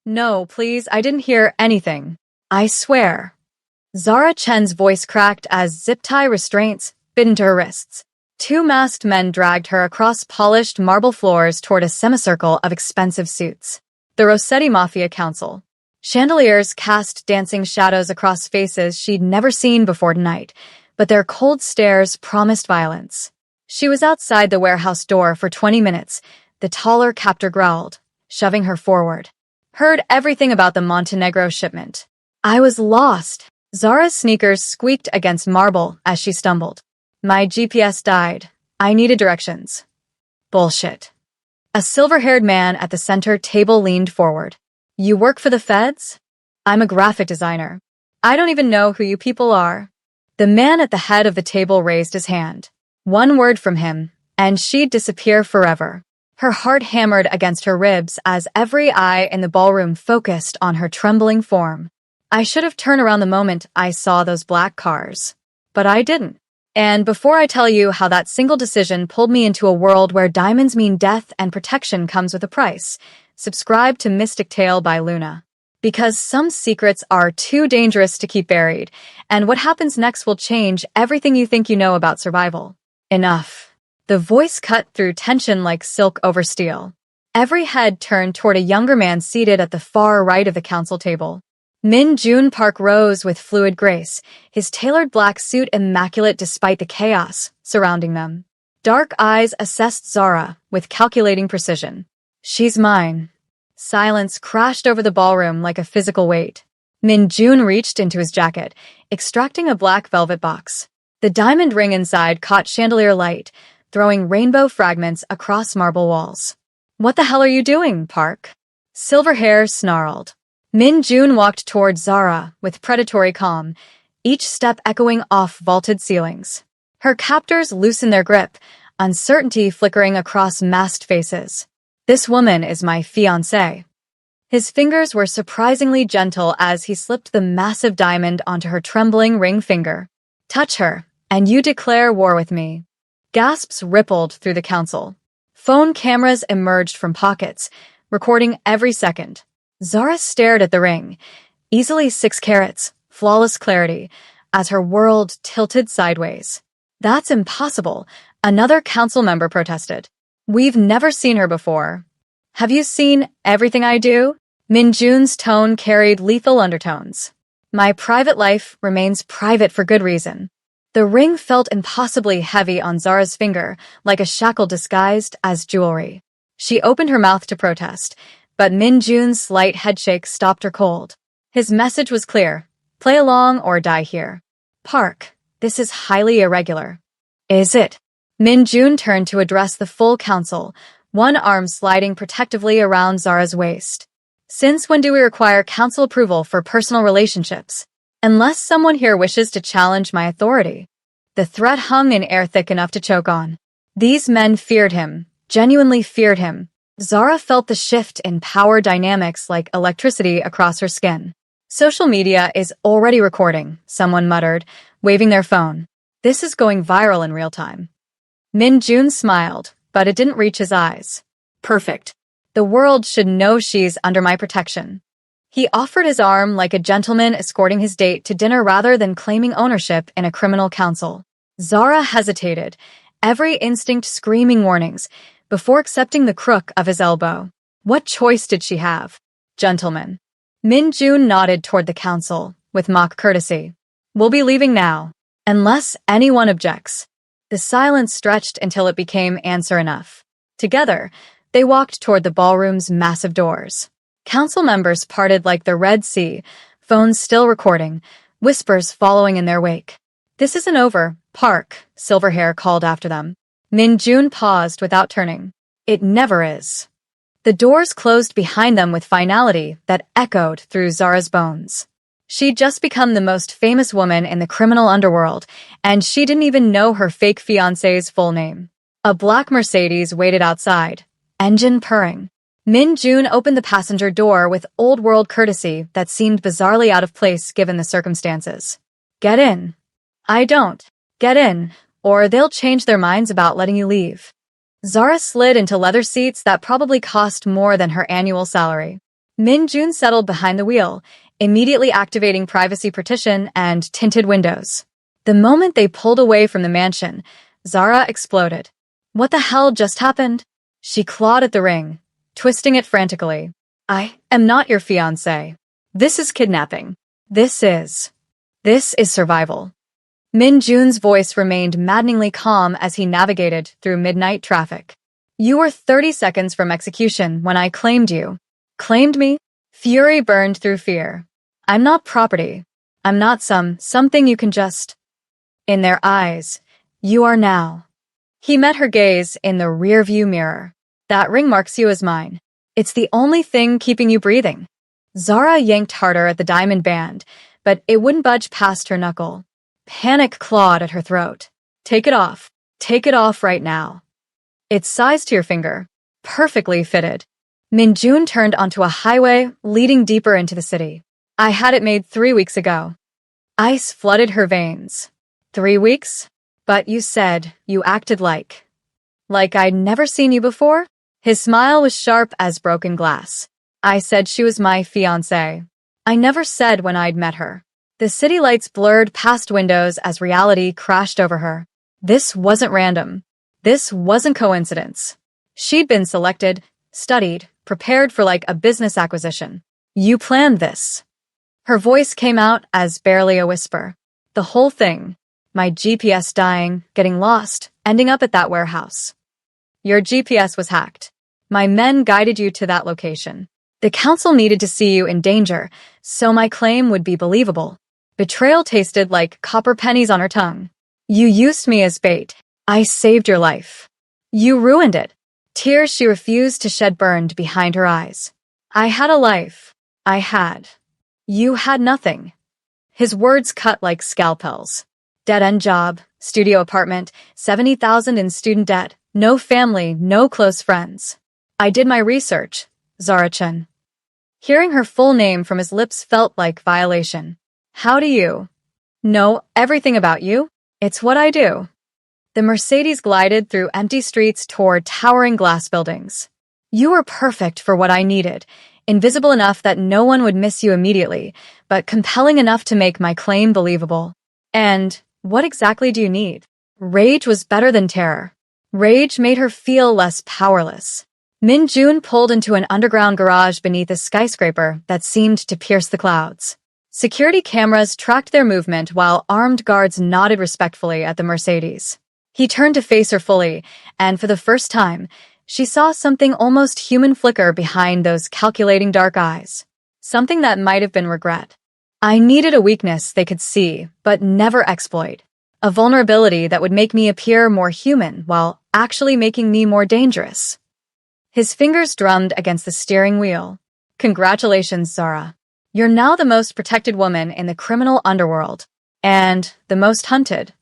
No, please, I didn't hear anything. I swear. Zara Chen's voice cracked as zip-tie restraints bit into her wrists. Two masked men dragged her across polished marble floors toward a semicircle of expensive suits. The Rossetti Mafia Council. Chandeliers cast dancing shadows across faces she'd never seen before tonight, but their cold stares promised violence. She was outside the warehouse door for 20 minutes. The taller captor growled, shoving her forward. Heard everything about the Montenegro shipment. I was lost. Zara's sneakers squeaked against marble as she stumbled. My GPS died. I needed directions. Bullshit. A silver-haired man at the center table leaned forward. You work for the feds? I'm a graphic designer. I don't even know who you people are. The man at the head of the table raised his hand. One word from him, and she'd disappear forever. Her heart hammered against her ribs as every eye in the ballroom focused on her trembling form. I should have turned around the moment I saw those black cars. But I didn't. And before I tell you how that single decision pulled me into a world where diamonds mean death and protection comes with a price, subscribe to Mystic Tale by Luna. Because some secrets are too dangerous to keep buried, and what happens next will change everything you think you know about survival. Enough. The voice cut through tension like silk over steel. Every head turned toward a younger man seated at the far right of the council table. Min Jun Park rose with fluid grace, his tailored black suit immaculate despite the chaos surrounding them. Dark eyes assessed Zara with calculating precision. She's mine. Silence crashed over the ballroom like a physical weight. Min Jun reached into his jacket, extracting a black velvet box. The diamond ring inside caught chandelier light, throwing rainbow fragments across marble walls. What the hell are you doing, Park? Silver hair snarled. Min Jun walked toward Zara with predatory calm, each step echoing off vaulted ceilings. Her captors loosened their grip, uncertainty flickering across masked faces. This woman is my fiancée. His fingers were surprisingly gentle as he slipped the massive diamond onto her trembling ring finger. Touch her, and you declare war with me. Gasps rippled through the council. Phone cameras emerged from pockets, recording every second. Zara stared at the ring, easily 6 carats, flawless clarity, as her world tilted sideways. That's impossible, another council member protested. We've never seen her before. Have you seen everything I do? Min Jun's tone carried lethal undertones. My private life remains private for good reason. The ring felt impossibly heavy on Zara's finger, like a shackle disguised as jewelry. She opened her mouth to protest, but Min Jun's slight headshake stopped her cold. His message was clear. Play along or die here. Park, this is highly irregular. Is it? Min Jun turned to address the full council, one arm sliding protectively around Zara's waist. Since when do we require council approval for personal relationships? Unless someone here wishes to challenge my authority. The threat hung in air thick enough to choke on. These men feared him, genuinely feared him. Zara felt the shift in power dynamics like electricity across her skin. Social media is already recording, someone muttered, waving their phone. This is going viral in real time. Min Jun smiled, but it didn't reach his eyes. Perfect. The world should know she's under my protection. He offered his arm like a gentleman escorting his date to dinner rather than claiming ownership in a criminal council. Zara hesitated, every instinct screaming warnings, before accepting the crook of his elbow. What choice did she have? Gentlemen. Min Jun nodded toward the council, with mock courtesy. We'll be leaving now, unless anyone objects. The silence stretched until it became answer enough. Together, they walked toward the ballroom's massive doors. Council members parted like the Red Sea, phones still recording, whispers following in their wake. This isn't over, Park, Silverhair called after them. Min Jun paused without turning. It never is. The doors closed behind them with finality that echoed through Zara's bones. She'd just become the most famous woman in the criminal underworld, and she didn't even know her fake fiancé's full name. A black Mercedes waited outside, engine purring. Min Jun opened the passenger door with old-world courtesy that seemed bizarrely out of place given the circumstances. Get in. I don't. Get in, or they'll change their minds about letting you leave. Zara slid into leather seats that probably cost more than her annual salary. Min-jun settled behind the wheel, immediately activating privacy partition and tinted windows. The moment they pulled away from the mansion, Zara exploded. What the hell just happened? She clawed at the ring, twisting it frantically. I am not your fiancé. This is kidnapping. This is survival. Min-jun's voice remained maddeningly calm as he navigated through midnight traffic. You were 30 seconds from execution when I claimed you. Claimed me? Fury burned through fear. I'm not property. I'm not something you can just... In their eyes, you are now. He met her gaze in the rearview mirror. That ring marks you as mine. It's the only thing keeping you breathing. Zara yanked harder at the diamond band, but it wouldn't budge past her knuckle. Panic clawed at her throat. Take it off. Take it off right now. It's sized to your finger. Perfectly fitted. Min-jun turned onto a highway leading deeper into the city. I had it made 3 weeks ago. Ice flooded her veins. 3 weeks? But you said you acted like I'd never seen you before? His smile was sharp as broken glass. I said she was my fiancée. I never said when I'd met her. The city lights blurred past windows as reality crashed over her. This wasn't random. This wasn't coincidence. She'd been selected, studied, prepared for like a business acquisition. You planned this. Her voice came out as barely a whisper. The whole thing. My GPS dying, getting lost, ending up at that warehouse. Your GPS was hacked. My men guided you to that location. The council needed to see you in danger, so my claim would be believable. Betrayal tasted like copper pennies on her tongue. You used me as bait. I saved your life. You ruined it. Tears she refused to shed burned behind her eyes. I had a life. I had. You had nothing. His words cut like scalpels. Dead-end job, studio apartment, 70,000 in student debt, no family, no close friends. I did my research, Zara-chan. Hearing her full name from his lips felt like violation. How do you know everything about you? It's what I do. The Mercedes glided through empty streets toward towering glass buildings. You were perfect for what I needed, invisible enough that no one would miss you immediately, but compelling enough to make my claim believable. And what exactly do you need? Rage was better than terror. Rage made her feel less powerless. Min-jun pulled into an underground garage beneath a skyscraper that seemed to pierce the clouds. Security cameras tracked their movement while armed guards nodded respectfully at the Mercedes. He turned to face her fully, and for the first time, she saw something almost human flicker behind those calculating dark eyes. Something that might have been regret. I needed a weakness they could see, but never exploit. A vulnerability that would make me appear more human while actually making me more dangerous. His fingers drummed against the steering wheel. Congratulations, Zara. You're now the most protected woman in the criminal underworld. And the most hunted.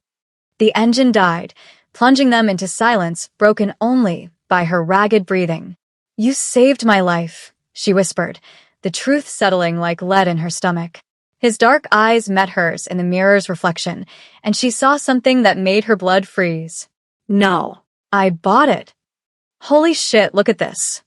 The engine died, plunging them into silence broken only by her ragged breathing. You saved my life, she whispered, the truth settling like lead in her stomach. His dark eyes met hers in the mirror's reflection, and she saw something that made her blood freeze. No, I bought it. Holy shit, look at this.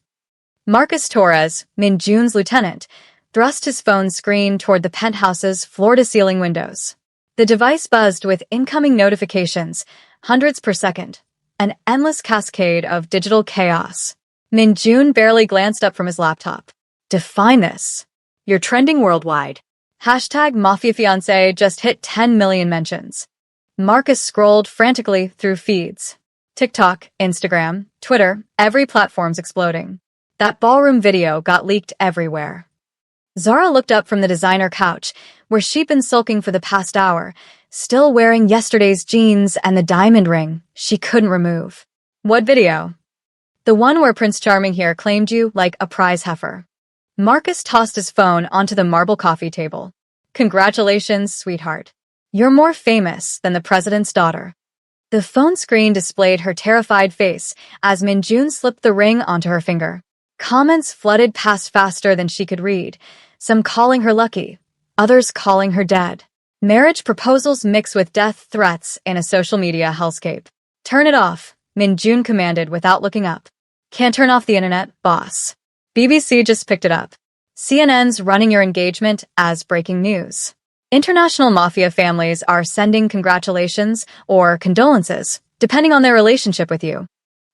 Marcus Torres, Min-jun's lieutenant, thrust his phone screen toward the penthouse's floor-to-ceiling windows. The device buzzed with incoming notifications, hundreds per second, an endless cascade of digital chaos. Min-jun barely glanced up from his laptop. Define this. You're trending worldwide. Hashtag Mafia fiancé just hit 10 million mentions. Marcus scrolled frantically through feeds. TikTok, Instagram, Twitter, every platform's exploding. That ballroom video got leaked everywhere. Zara looked up from the designer couch, where she'd been sulking for the past hour, still wearing yesterday's jeans and the diamond ring she couldn't remove. What video? The one where Prince Charming here claimed you like a prize heifer. Marcus tossed his phone onto the marble coffee table. Congratulations, sweetheart. You're more famous than the president's daughter. The phone screen displayed her terrified face as Min-jun slipped the ring onto her finger. Comments flooded past faster than she could read, some calling her lucky, others calling her dead. Marriage proposals mixed with death threats in a social media hellscape. Turn it off, Min-jun commanded without looking up. Can't turn off the internet, boss. BBC just picked it up. CNN's running your engagement as breaking news. International Mafia families are sending congratulations or condolences, depending on their relationship with you.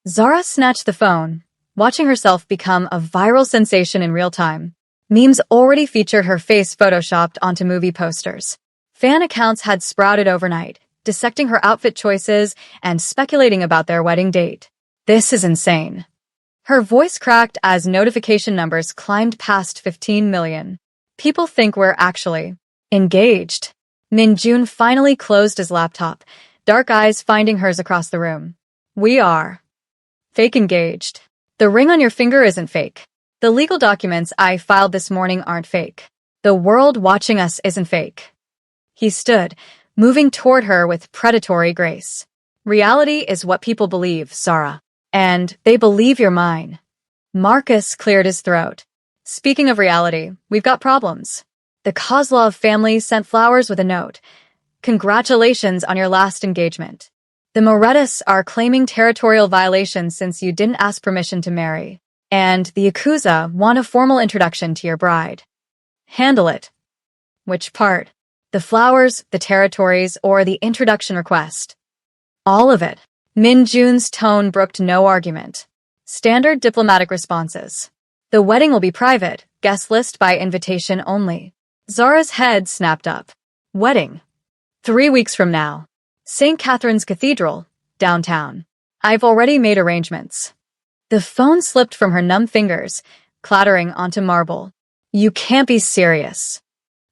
Zara snatched the phone, watching herself become a viral sensation in real time. Memes already featured her face photoshopped onto movie posters. Fan accounts had sprouted overnight, dissecting her outfit choices and speculating about their wedding date. This is insane. Her voice cracked as notification numbers climbed past 15 million. People think we're actually engaged. Min-jun finally closed his laptop, dark eyes finding hers across the room. We are fake engaged. The ring on your finger isn't fake. The legal documents I filed this morning aren't fake. The world watching us isn't fake. He stood, moving toward her with predatory grace. Reality is what people believe, Zara. And they believe you're mine. Marcus cleared his throat. Speaking of reality, we've got problems. The Kozlov family sent flowers with a note. Congratulations on your last engagement. The Moretus are claiming territorial violations since you didn't ask permission to marry. And the Yakuza want a formal introduction to your bride. Handle it. Which part? The flowers, the territories, or the introduction request? All of it. Min-jun's tone brooked no argument. Standard diplomatic responses. The wedding will be private, guest list by invitation only. Zara's head snapped up. Wedding. 3 weeks from now. St. Catherine's Cathedral, downtown. I've already made arrangements. The phone slipped from her numb fingers, clattering onto marble. You can't be serious.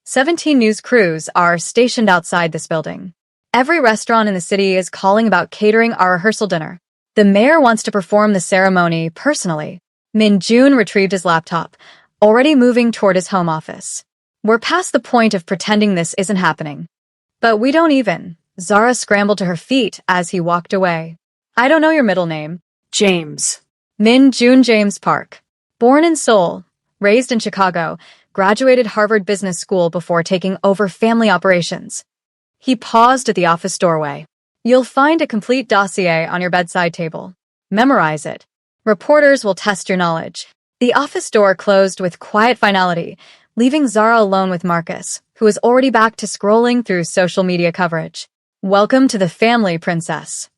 17 news crews are stationed outside this building. Every restaurant in the city is calling about catering our rehearsal dinner. The mayor wants to perform the ceremony personally. Min-jun retrieved his laptop, already moving toward his home office. We're past the point of pretending this isn't happening. But we don't even. Zara scrambled to her feet as he walked away. I don't know your middle name. James. Min-jun James Park. Born in Seoul, raised in Chicago, graduated Harvard Business School before taking over family operations. He paused at the office doorway. You'll find a complete dossier on your bedside table. Memorize it. Reporters will test your knowledge. The office door closed with quiet finality, leaving Zara alone with Marcus, who was already back to scrolling through social media coverage. Welcome to the family, princess.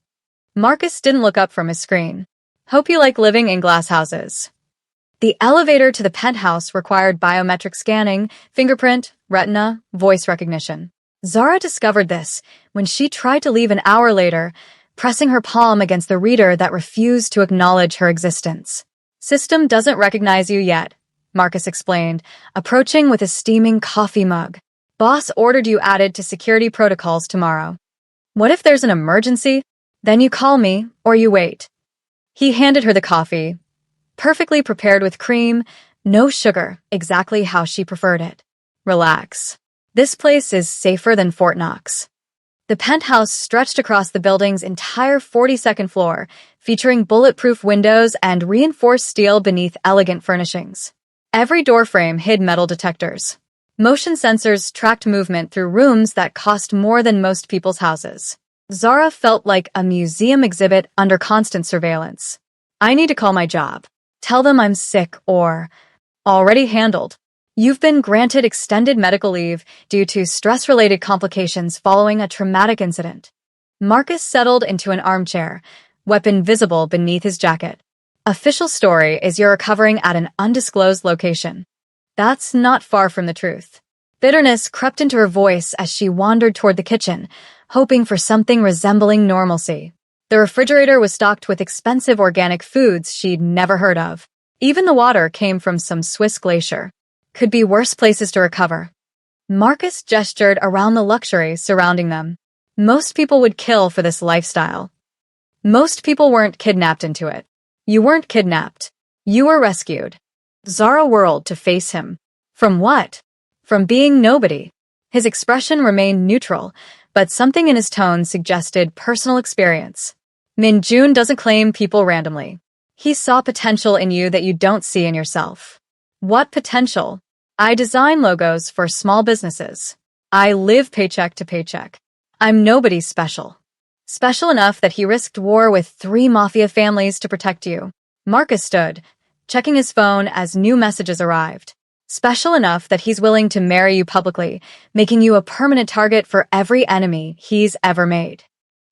Marcus didn't look up from his screen. Hope you like living in glass houses. The elevator to the penthouse required biometric scanning, fingerprint, retina, voice recognition. Zara discovered this when she tried to leave an hour later, pressing her palm against the reader that refused to acknowledge her existence. System doesn't recognize you yet, Marcus explained, approaching with a steaming coffee mug. Boss ordered you added to security protocols tomorrow. What if there's an emergency? Then you call me, or you wait. He handed her the coffee, perfectly prepared with cream, no sugar, exactly how she preferred it. Relax. This place is safer than Fort Knox. The penthouse stretched across the building's entire 42nd floor, featuring bulletproof windows and reinforced steel beneath elegant furnishings. Every doorframe hid metal detectors. Motion sensors tracked movement through rooms that cost more than most people's houses. Zara felt like a museum exhibit under constant surveillance. I need to call my job. Tell them I'm sick or already handled. You've been granted extended medical leave due to stress-related complications following a traumatic incident. Marcus settled into an armchair, weapon visible beneath his jacket. Official story is you're recovering at an undisclosed location. That's not far from the truth. Bitterness crept into her voice as she wandered toward the kitchen, hoping for something resembling normalcy. The refrigerator was stocked with expensive organic foods she'd never heard of. Even the water came from some Swiss glacier. Could be worse places to recover. Marcus gestured around the luxury surrounding them. Most people would kill for this lifestyle. Most people weren't kidnapped into it. You weren't kidnapped. You were rescued. Zara whirled to face him. From what? From being nobody. His expression remained neutral, but something in his tone suggested personal experience. Min-jun doesn't claim people randomly. He saw potential in you that you don't see in yourself. What potential? I design logos for small businesses. I live paycheck to paycheck. I'm nobody special. Special enough that he risked war with 3 mafia families to protect you. Marcus stood, checking his phone as new messages arrived. Special enough that he's willing to marry you publicly, making you a permanent target for every enemy he's ever made.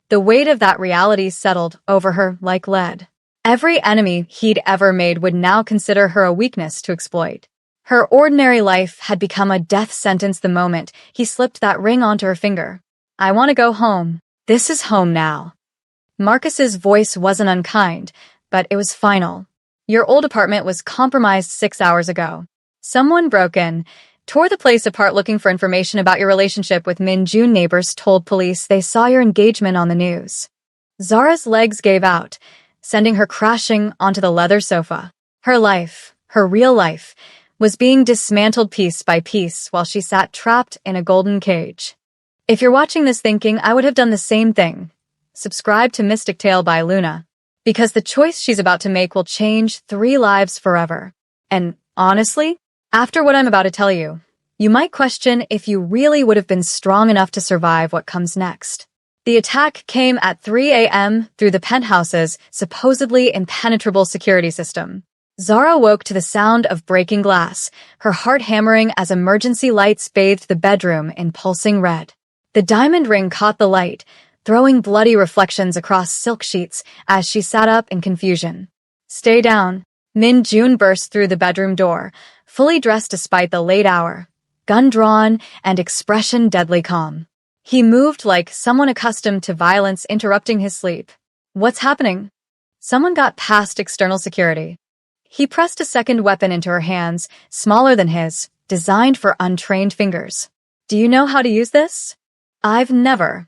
The weight of that reality settled over her like lead. Every enemy he'd ever made would now consider her a weakness to exploit. Her ordinary life had become a death sentence the moment he slipped that ring onto her finger. I want to go home. This is home now. Marcus's voice wasn't unkind, but it was final. Your old apartment was compromised 6 hours ago. Someone broke in, tore the place apart looking for information about your relationship with Min-jun. Neighbors told police they saw your engagement on the news. Zara's legs gave out, sending her crashing onto the leather sofa. Her life, her real life, was being dismantled piece by piece while she sat trapped in a golden cage. If you're watching this thinking I would have done the same thing, subscribe to Mystic Tale by Luna, because the choice she's about to make will change 3 lives forever. And honestly, after what I'm about to tell you, you might question if you really would have been strong enough to survive what comes next. The attack came at 3 a.m. through the penthouse's supposedly impenetrable security system. Zara woke to the sound of breaking glass, her heart hammering as emergency lights bathed the bedroom in pulsing red. The diamond ring caught the light, throwing bloody reflections across silk sheets as she sat up in confusion. Stay down. Min-jun burst through the bedroom door, fully dressed despite the late hour, gun drawn and expression deadly calm. He moved like someone accustomed to violence interrupting his sleep. What's happening? Someone got past external security. He pressed a second weapon into her hands, smaller than his, designed for untrained fingers. Do you know how to use this? I've never.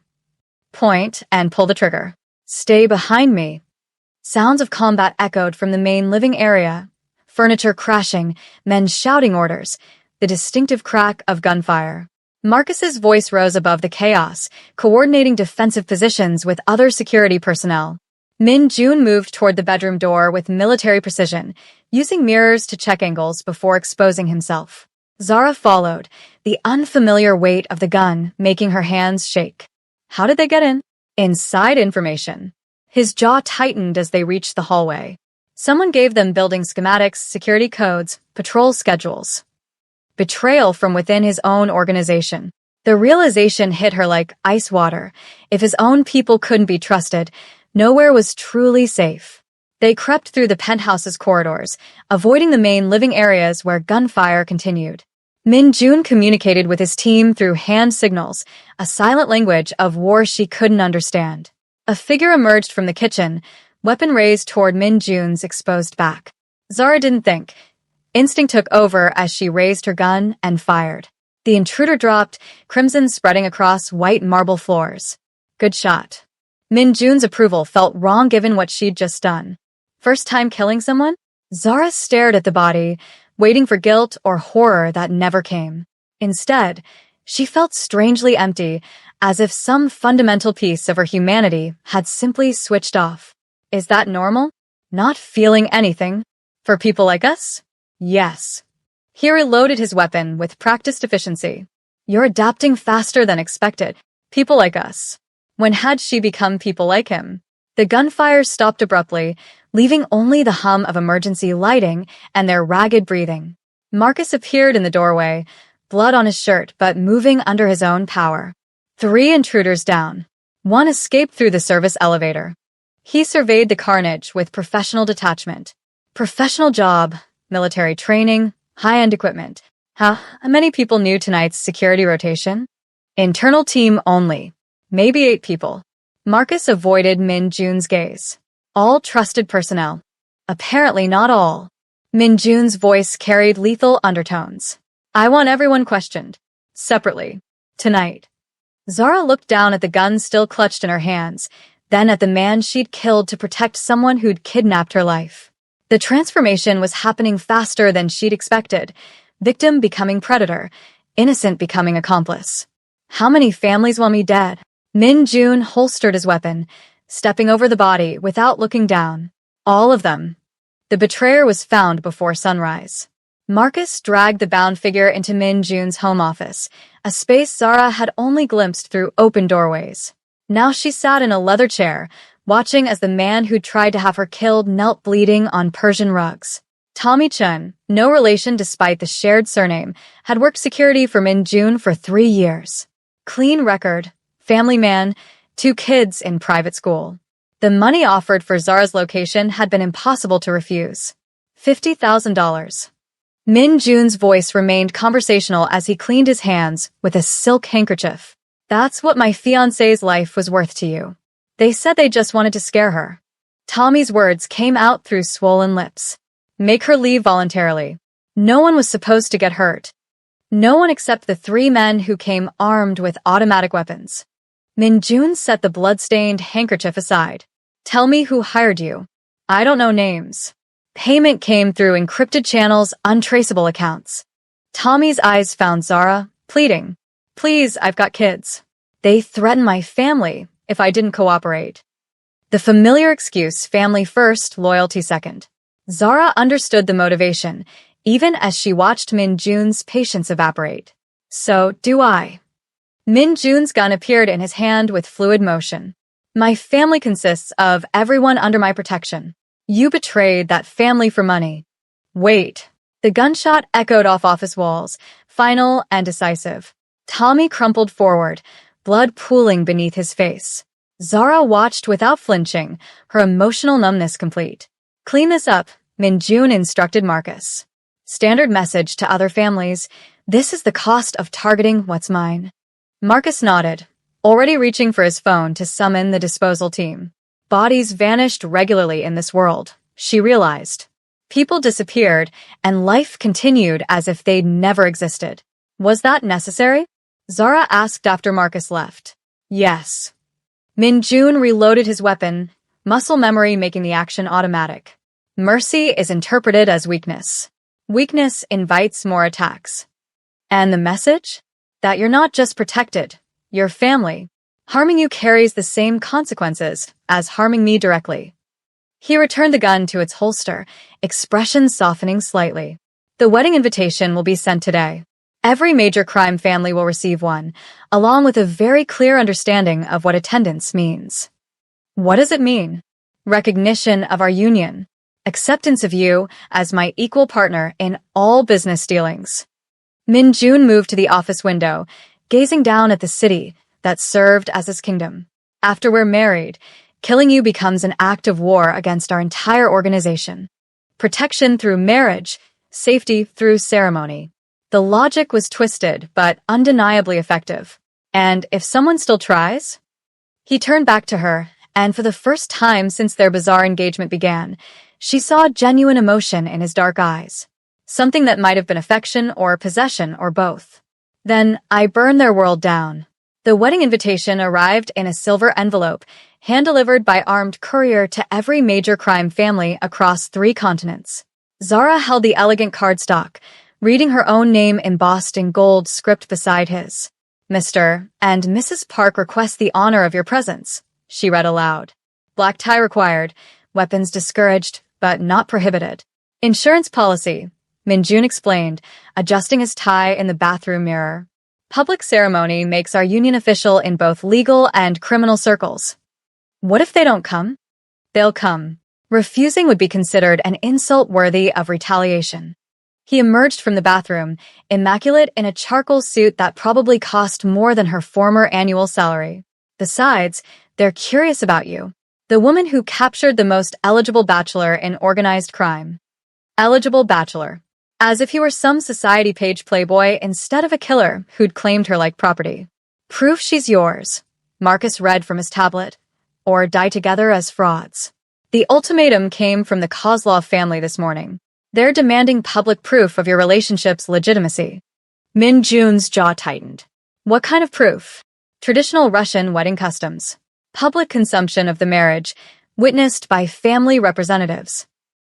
Point and pull the trigger. Stay behind me. Sounds of combat echoed from the main living area. Furniture crashing, men shouting orders, the distinctive crack of gunfire. Marcus's voice rose above the chaos, coordinating defensive positions with other security personnel. Min-jun moved toward the bedroom door with military precision, using mirrors to check angles before exposing himself. Zara followed, the unfamiliar weight of the gun making her hands shake. How did they get in? Inside information. His jaw tightened as they reached the hallway. Someone gave them building schematics, security codes, patrol schedules. Betrayal from within his own organization. The realization hit her like ice water. If his own people couldn't be trusted, nowhere was truly safe. They crept through the penthouse's corridors, avoiding the main living areas where gunfire continued. Min-jun communicated with his team through hand signals, a silent language of war she couldn't understand. A figure emerged from the kitchen, weapon raised toward Min-jun's exposed back. Zara didn't think. Instinct took over as she raised her gun and fired. The intruder dropped, crimson spreading across white marble floors. Good shot. Min-jun's approval felt wrong given what she'd just done. First time killing someone? Zara stared at the body, waiting for guilt or horror that never came. Instead, she felt strangely empty, as if some fundamental piece of her humanity had simply switched off. Is that normal? Not feeling anything? For people like us? Yes. He reloaded his weapon with practiced efficiency. You're adapting faster than expected. People like us. When had she become people like him? The gunfire stopped abruptly, leaving only the hum of emergency lighting and their ragged breathing. Marcus appeared in the doorway, blood on his shirt but moving under his own power. 3 intruders down. 1 escaped through the service elevator. He surveyed the carnage with professional detachment. Professional job, military training, high-end equipment. How many people knew tonight's security rotation? Internal team only. Maybe 8 people. Marcus avoided Min-jun's gaze. All trusted personnel. Apparently not all. Min-jun's voice carried lethal undertones. I want everyone questioned. Separately. Tonight. Zara looked down at the gun still clutched in her hands, then at the man she'd killed to protect someone who'd kidnapped her life. The transformation was happening faster than she'd expected. Victim becoming predator, innocent becoming accomplice. How many families want me dead? Min-jun holstered his weapon, stepping over the body without looking down. All of them. The betrayer was found before sunrise. Marcus dragged the bound figure into Min-jun's home office, a space Zara had only glimpsed through open doorways. Now she sat in a leather chair, watching as the man who'd tried to have her killed knelt bleeding on Persian rugs. Tommy Chun, no relation despite the shared surname, had worked security for Min Jun for 3 years. Clean record, family man, 2 kids in private school. The money offered for Zara's location had been impossible to refuse. $50,000. Min Jun's voice remained conversational as he cleaned his hands with a silk handkerchief. That's what my fiancé's life was worth to you. They said they just wanted to scare her. Tommy's words came out through swollen lips. Make her leave voluntarily. No one was supposed to get hurt. No one except the 3 men who came armed with automatic weapons. Min Jun set the blood-stained handkerchief aside. Tell me who hired you. I don't know names. Payment came through encrypted channels, untraceable accounts. Tommy's eyes found Zara, pleading. Please, I've got kids. They threatened my family if I didn't cooperate. The familiar excuse, family first, loyalty second. Zara understood the motivation, even as she watched Min Jun's patience evaporate. So do I. Min Jun's gun appeared in his hand with fluid motion. My family consists of everyone under my protection. You betrayed that family for money. Wait. The gunshot echoed off office walls, final and decisive. Tommy crumpled forward, blood pooling beneath his face. Zara watched without flinching, her emotional numbness complete. Clean this up, Min Jun instructed Marcus. Standard message to other families. This is the cost of targeting what's mine. Marcus nodded, already reaching for his phone to summon the disposal team. Bodies vanished regularly in this world, she realized. People disappeared, and life continued as if they'd never existed. Was that necessary? Zara asked after Marcus left. Yes. Min Jun reloaded his weapon, muscle memory making the action automatic. Mercy is interpreted as weakness. Weakness invites more attacks. And the message? That you're not just protected, you're family. Harming you carries the same consequences as harming me directly. He returned the gun to its holster, expression softening slightly. The wedding invitation will be sent today. Every major crime family will receive one, along with a very clear understanding of what attendance means. What does it mean? Recognition of our union. Acceptance of you as my equal partner in all business dealings. Min Jun moved to the office window, gazing down at the city that served as his kingdom. After we're married, killing you becomes an act of war against our entire organization. Protection through marriage, safety through ceremony. The logic was twisted, but undeniably effective. And if someone still tries? He turned back to her, and for the first time since their bizarre engagement began, she saw genuine emotion in his dark eyes. Something that might have been affection or possession or both. Then I burned their world down. The wedding invitation arrived in a silver envelope, hand-delivered by armed courier to every major crime family across 3 continents. Zara held the elegant cardstock, reading her own name embossed in gold script beside his. Mr. and Mrs. Park request the honor of your presence, she read aloud. Black tie required, weapons discouraged, but not prohibited. Insurance policy, Min Jun explained, adjusting his tie in the bathroom mirror. Public ceremony makes our union official in both legal and criminal circles. What if they don't come? They'll come. Refusing would be considered an insult worthy of retaliation. He emerged from the bathroom, immaculate in a charcoal suit that probably cost more than her former annual salary. Besides, they're curious about you. The woman who captured the most eligible bachelor in organized crime. Eligible bachelor. As if he were some society page playboy instead of a killer who'd claimed her like property. Proof she's yours, Marcus read from his tablet, or die together as frauds. The ultimatum came from the Kozlov family this morning. They're demanding public proof of your relationship's legitimacy. Min Jun's jaw tightened. What kind of proof? Traditional Russian wedding customs. Public consumption of the marriage, witnessed by family representatives.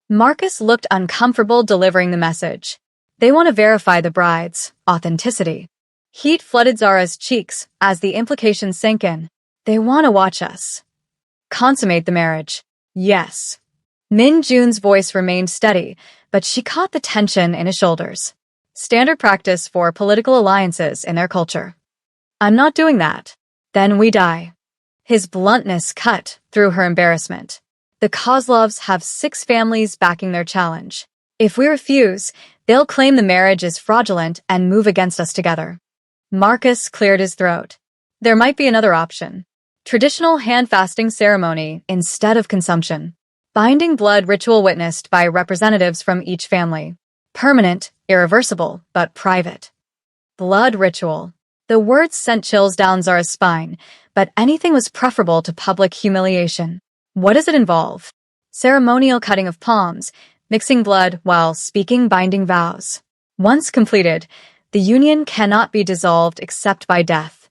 Marcus looked uncomfortable delivering the message. They want to verify the bride's authenticity. Heat flooded Zara's cheeks as the implications sank in. They want to watch us. Consummate the marriage. Yes. Min Jun's voice remained steady, but she caught the tension in his shoulders. Standard practice for political alliances in their culture. I'm not doing that. Then we die. His bluntness cut through her embarrassment. The Kozlovs have 6 families backing their challenge. If we refuse, they'll claim the marriage is fraudulent and move against us together. Marcus cleared his throat. There might be another option. Traditional hand-fasting ceremony instead of consumption. Binding blood ritual witnessed by representatives from each family. Permanent, irreversible, but private. Blood ritual. The words sent chills down Zara's spine, but anything was preferable to public humiliation. What does it involve? Ceremonial cutting of palms, mixing blood while speaking binding vows. Once completed, the union cannot be dissolved except by death.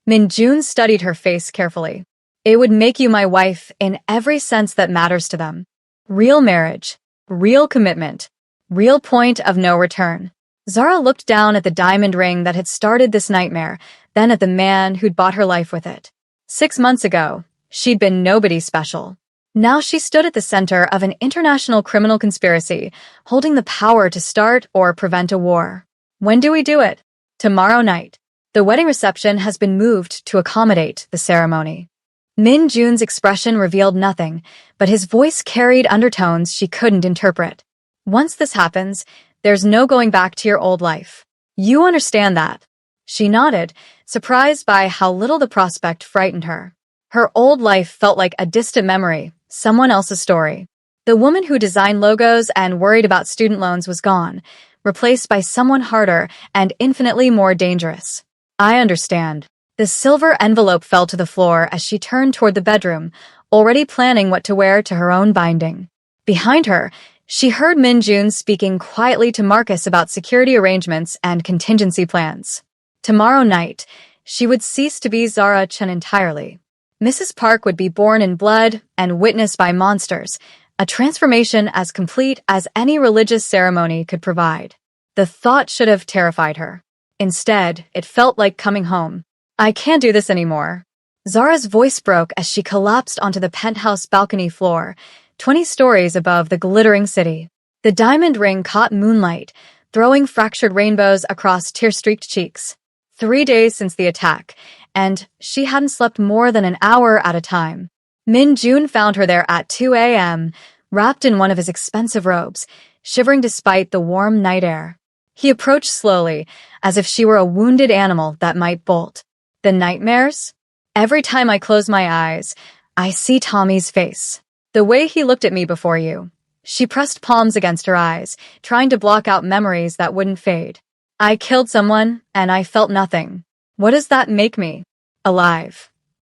Min-jun studied her face carefully. It would make you my wife in every sense that matters to them. Real marriage, real commitment, real point of no return. Zara looked down at the diamond ring that had started this nightmare, then at the man who'd bought her life with it. 6 months ago, she'd been nobody special. Now she stood at the center of an international criminal conspiracy, holding the power to start or prevent a war. When do we do it? Tomorrow night. The wedding reception has been moved to accommodate the ceremony. Min-jun's expression revealed nothing, but his voice carried undertones she couldn't interpret. Once this happens, there's no going back to your old life. You understand that. She nodded, surprised by how little the prospect frightened her. Her old life felt like a distant memory, someone else's story. The woman who designed logos and worried about student loans was gone, replaced by someone harder and infinitely more dangerous. I understand. The silver envelope fell to the floor as she turned toward the bedroom, already planning what to wear to her own binding. Behind her, she heard Min-jun speaking quietly to Marcus about security arrangements and contingency plans. Tomorrow night, she would cease to be Zara Chen entirely. Mrs. Park would be born in blood and witnessed by monsters, a transformation as complete as any religious ceremony could provide. The thought should have terrified her. Instead, it felt like coming home. I can't do this anymore. Zara's voice broke as she collapsed onto the penthouse balcony floor, 20 stories above the glittering city. The diamond ring caught moonlight, throwing fractured rainbows across tear-streaked cheeks. 3 days since the attack, and she hadn't slept more than an hour at a time. Min-jun found her there at 2 a.m., wrapped in one of his expensive robes, shivering despite the warm night air. He approached slowly, as if she were a wounded animal that might bolt. The nightmares? Every time I close my eyes, I see Tommy's face. The way he looked at me before you. She pressed palms against her eyes, trying to block out memories that wouldn't fade. I killed someone, and I felt nothing. What does that make me? Alive.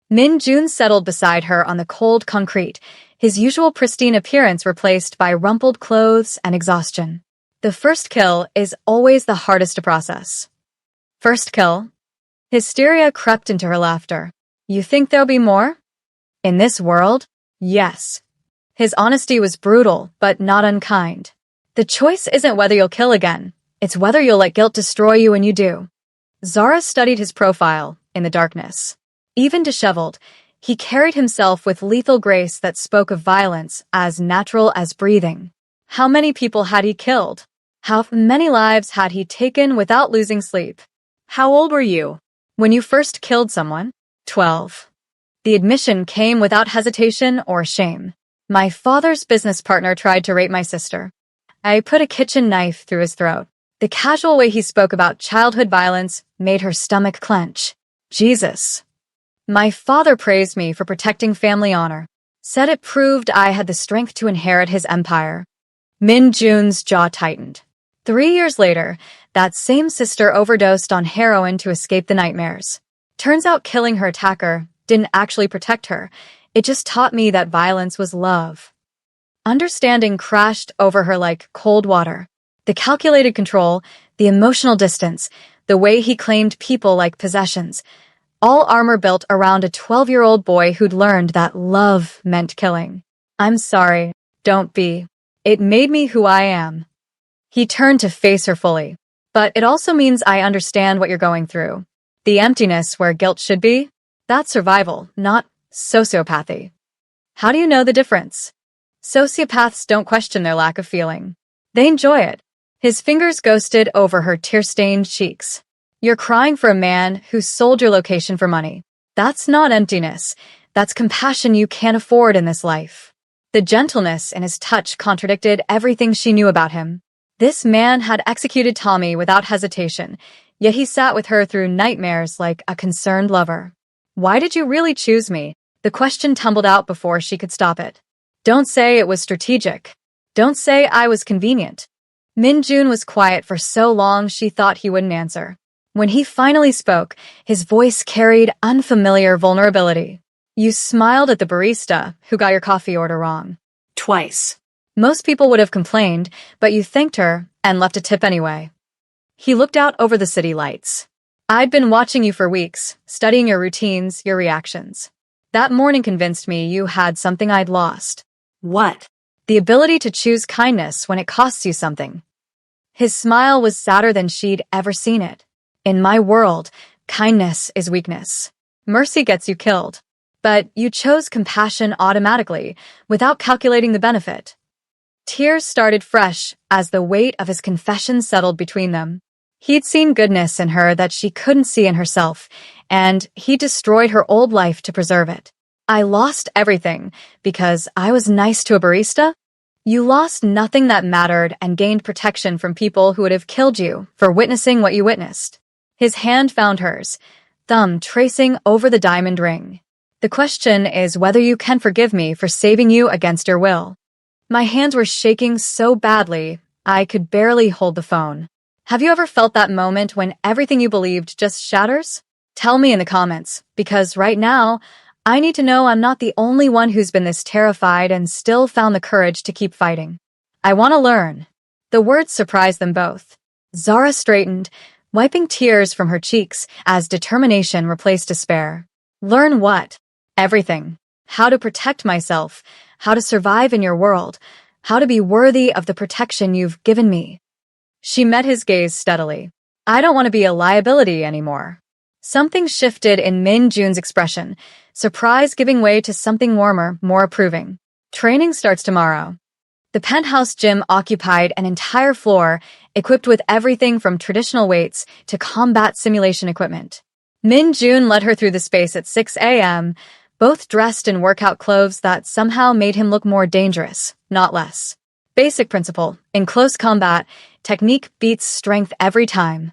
Min-jun settled beside her on the cold concrete, his usual pristine appearance replaced by rumpled clothes and exhaustion. The first kill is always the hardest to process. First kill? Hysteria crept into her laughter. You think there'll be more? In this world? Yes. His honesty was brutal, but not unkind. The choice isn't whether you'll kill again. It's whether you'll let guilt destroy you when you do. Zara studied his profile in the darkness. Even disheveled, he carried himself with lethal grace that spoke of violence as natural as breathing. How many people had he killed? How many lives had he taken without losing sleep? How old were you when you first killed someone? 12. The admission came without hesitation or shame. My father's business partner tried to rape my sister. I put a kitchen knife through his throat. The casual way he spoke about childhood violence made her stomach clench. Jesus. My father praised me for protecting family honor, said it proved I had the strength to inherit his empire. Min-jun's jaw tightened. 3 years later, that same sister overdosed on heroin to escape the nightmares. Turns out killing her attacker didn't actually protect her. It just taught me that violence was love. Understanding crashed over her like cold water. The calculated control, the emotional distance, the way he claimed people like possessions, all armor built around a 12-year-old boy who'd learned that love meant killing. I'm sorry, don't be. It made me who I am. He turned to face her fully. But it also means I understand what you're going through. The emptiness where guilt should be? That's survival, not sociopathy. How do you know the difference? Sociopaths don't question their lack of feeling. They enjoy it. His fingers ghosted over her tear-stained cheeks. You're crying for a man who sold your location for money. That's not emptiness. That's compassion you can't afford in this life. The gentleness in his touch contradicted everything she knew about him. This man had executed Tommy without hesitation, yet he sat with her through nightmares like a concerned lover. Why did you really choose me? The question tumbled out before she could stop it. Don't say it was strategic. Don't say I was convenient. Min-jun was quiet for so long she thought he wouldn't answer. When he finally spoke, his voice carried unfamiliar vulnerability. You smiled at the barista who got your coffee order wrong. Twice. Most people would have complained, but you thanked her and left a tip anyway. He looked out over the city lights. I'd been watching you for weeks, studying your routines, your reactions. That morning convinced me you had something I'd lost. What? The ability to choose kindness when it costs you something. His smile was sadder than she'd ever seen it. In my world, kindness is weakness. Mercy gets you killed. But you chose compassion automatically, without calculating the benefit. Tears started fresh as the weight of his confession settled between them. He'd seen goodness in her that she couldn't see in herself, and he destroyed her old life to preserve it. I lost everything because I was nice to a barista? You lost nothing that mattered and gained protection from people who would have killed you for witnessing what you witnessed. His hand found hers, thumb tracing over the diamond ring. The question is whether you can forgive me for saving you against your will. My hands were shaking so badly, I could barely hold the phone. Have you ever felt that moment when everything you believed just shatters? Tell me in the comments, because right now, I need to know I'm not the only one who's been this terrified and still found the courage to keep fighting. I want to learn. The words surprised them both. Zara straightened, wiping tears from her cheeks as determination replaced despair. Learn what? Everything. How to protect myself, how to survive in your world, how to be worthy of the protection you've given me. She met his gaze steadily. I don't want to be a liability anymore. Something shifted in Min-jun's expression, surprise giving way to something warmer, more approving. Training starts tomorrow. The penthouse gym occupied an entire floor, equipped with everything from traditional weights to combat simulation equipment. Min-jun led her through the space at 6 a.m., both dressed in workout clothes that somehow made him look more dangerous, not less. Basic principle, in close combat, technique beats strength every time.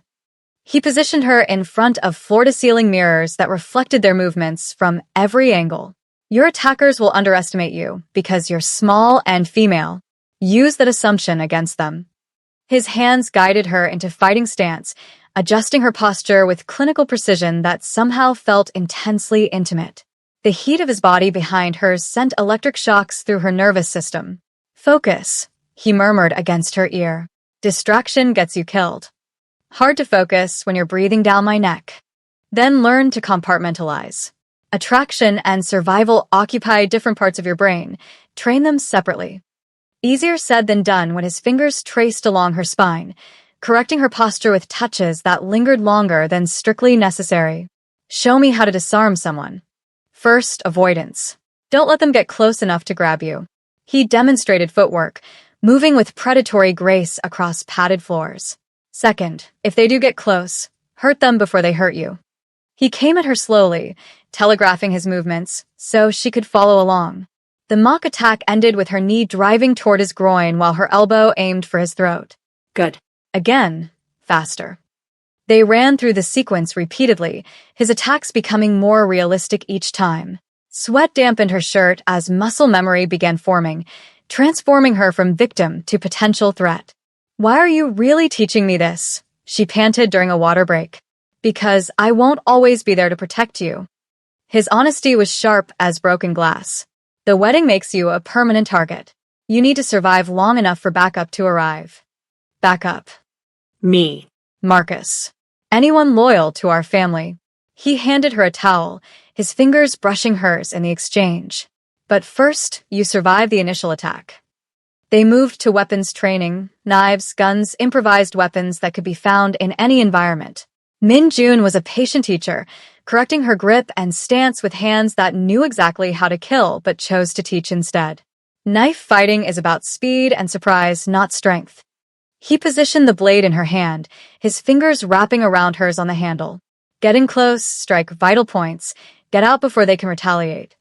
He positioned her in front of floor-to-ceiling mirrors that reflected their movements from every angle. Your attackers will underestimate you because you're small and female. Use that assumption against them. His hands guided her into fighting stance, adjusting her posture with clinical precision that somehow felt intensely intimate. The heat of his body behind hers sent electric shocks through her nervous system. Focus, he murmured against her ear. Distraction gets you killed. Hard to focus when you're breathing down my neck. Then learn to compartmentalize. Attraction and survival occupy different parts of your brain. Train them separately. Easier said than done when his fingers traced along her spine, correcting her posture with touches that lingered longer than strictly necessary. Show me how to disarm someone. First, avoidance. Don't let them get close enough to grab you. He demonstrated footwork, moving with predatory grace across padded floors. Second, if they do get close, hurt them before they hurt you. He came at her slowly, telegraphing his movements, so she could follow along. The mock attack ended with her knee driving toward his groin while her elbow aimed for his throat. Good. Again, faster. They ran through the sequence repeatedly, his attacks becoming more realistic each time. Sweat dampened her shirt as muscle memory began forming, transforming her from victim to potential threat. Why are you really teaching me this? She panted during a water break. Because I won't always be there to protect you. His honesty was sharp as broken glass. The wedding makes you a permanent target. You need to survive long enough for backup to arrive. Backup. Me. Marcus. Anyone loyal to our family. He handed her a towel, his fingers brushing hers in the exchange. But first, you survive the initial attack. They moved to weapons training, knives, guns, improvised weapons that could be found in any environment. Min-jun was a patient teacher, correcting her grip and stance with hands that knew exactly how to kill but chose to teach instead. Knife fighting is about speed and surprise, not strength. He positioned the blade in her hand, his fingers wrapping around hers on the handle. Get in close, strike vital points, get out before they can retaliate.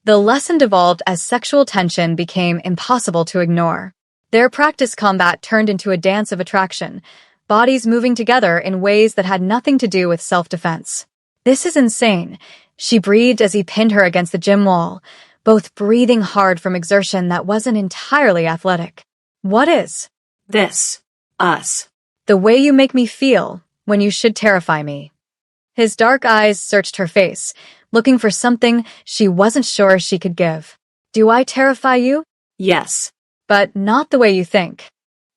The lesson devolved as sexual tension became impossible to ignore. Their practice combat turned into a dance of attraction, bodies moving together in ways that had nothing to do with self-defense. "This is insane," she breathed as he pinned her against the gym wall, both breathing hard from exertion that wasn't entirely athletic. "What is?" This. Us. "The way you make me feel, when you should terrify me." His dark eyes searched her face, looking for something she wasn't sure she could give. "Do I terrify you?" Yes. "But not the way you think."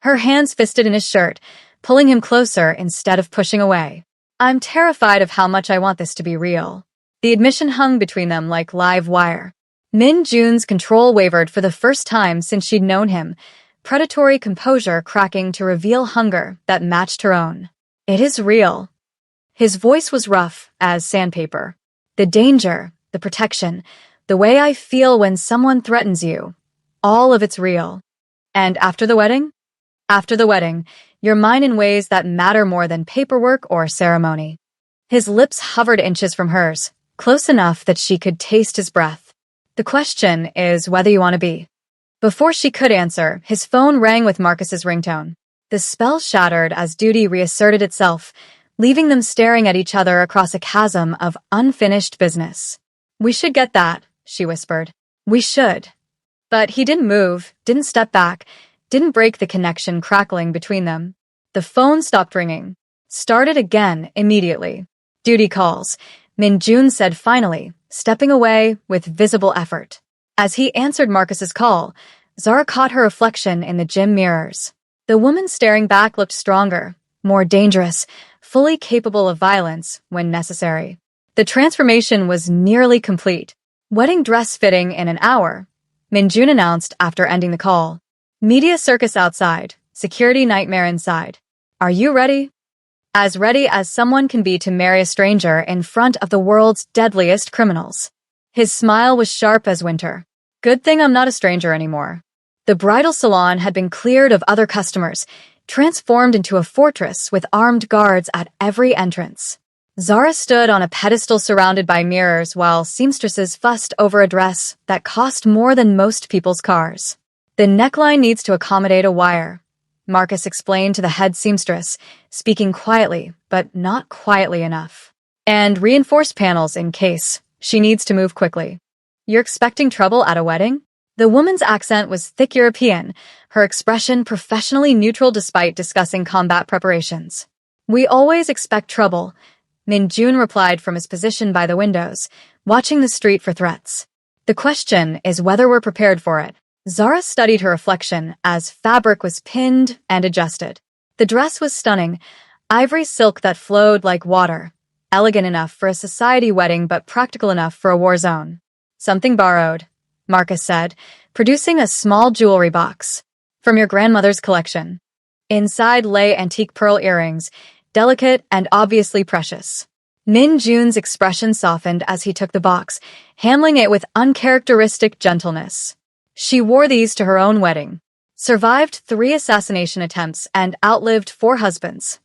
Her hands fisted in his shirt, pulling him closer instead of pushing away. "I'm terrified of how much I want this to be real." The admission hung between them like live wire. Min Jun's control wavered for the first time since she'd known him, predatory composure cracking to reveal hunger that matched her own. "It is real." His voice was rough as sandpaper. "The danger, the protection, the way I feel when someone threatens you, all of it's real." "And after the wedding?" "After the wedding, you're mine in ways that matter more than paperwork or ceremony." His lips hovered inches from hers, close enough that she could taste his breath. "The question is whether you want to be." Before she could answer, his phone rang with Marcus's ringtone. The spell shattered as duty reasserted itself, leaving them staring at each other across a chasm of unfinished business. "We should get that," she whispered. "We should." But he didn't move, didn't step back, didn't break the connection crackling between them. The phone stopped ringing. Started again immediately. "Duty calls," Min Jun said finally, stepping away with visible effort. As he answered Marcus's call, Zara caught her reflection in the gym mirrors. The woman staring back looked stronger, more dangerous, fully capable of violence when necessary. The transformation was nearly complete. "Wedding dress fitting in an hour," Min Jun announced after ending the call. "Media circus outside, security nightmare inside. Are you ready?" "As ready as someone can be to marry a stranger in front of the world's deadliest criminals." His smile was sharp as winter. "Good thing I'm not a stranger anymore." The bridal salon had been cleared of other customers, transformed into a fortress with armed guards at every entrance. Zara stood on a pedestal surrounded by mirrors while seamstresses fussed over a dress that cost more than most people's cars. "The neckline needs to accommodate a wire," Marcus explained to the head seamstress, speaking quietly, but not quietly enough. "And reinforced panels in case she needs to move quickly." "You're expecting trouble at a wedding?" The woman's accent was thick European, her expression professionally neutral despite discussing combat preparations. "We always expect trouble," Min Jun replied from his position by the windows, watching the street for threats. "The question is whether we're prepared for it." Zara studied her reflection as fabric was pinned and adjusted. The dress was stunning, ivory silk that flowed like water, elegant enough for a society wedding but practical enough for a war zone. "Something borrowed," Marcus said, producing a small jewelry box. "From your grandmother's collection." Inside lay antique pearl earrings, delicate and obviously precious. Min Jun's expression softened as he took the box, handling it with uncharacteristic gentleness. "She wore these to her own wedding. Survived 3 assassination attempts and outlived 4 husbands."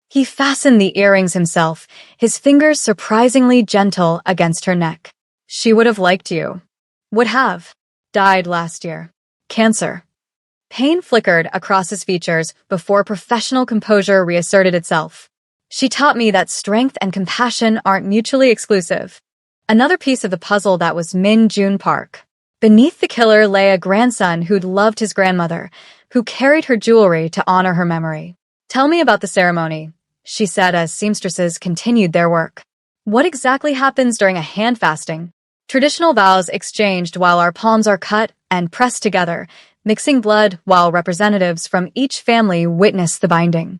He fastened the earrings himself, his fingers surprisingly gentle against her neck. "She would have liked you." "Would have." "Died last year. Cancer." Pain flickered across his features before professional composure reasserted itself. "She taught me that strength and compassion aren't mutually exclusive." Another piece of the puzzle that was Min Jun Park. Beneath the killer lay a grandson who'd loved his grandmother, who carried her jewelry to honor her memory. "Tell me about the ceremony," she said as seamstresses continued their work. "What exactly happens during a hand fasting?" "Traditional vows exchanged while our palms are cut and pressed together, mixing blood while representatives from each family witness the binding."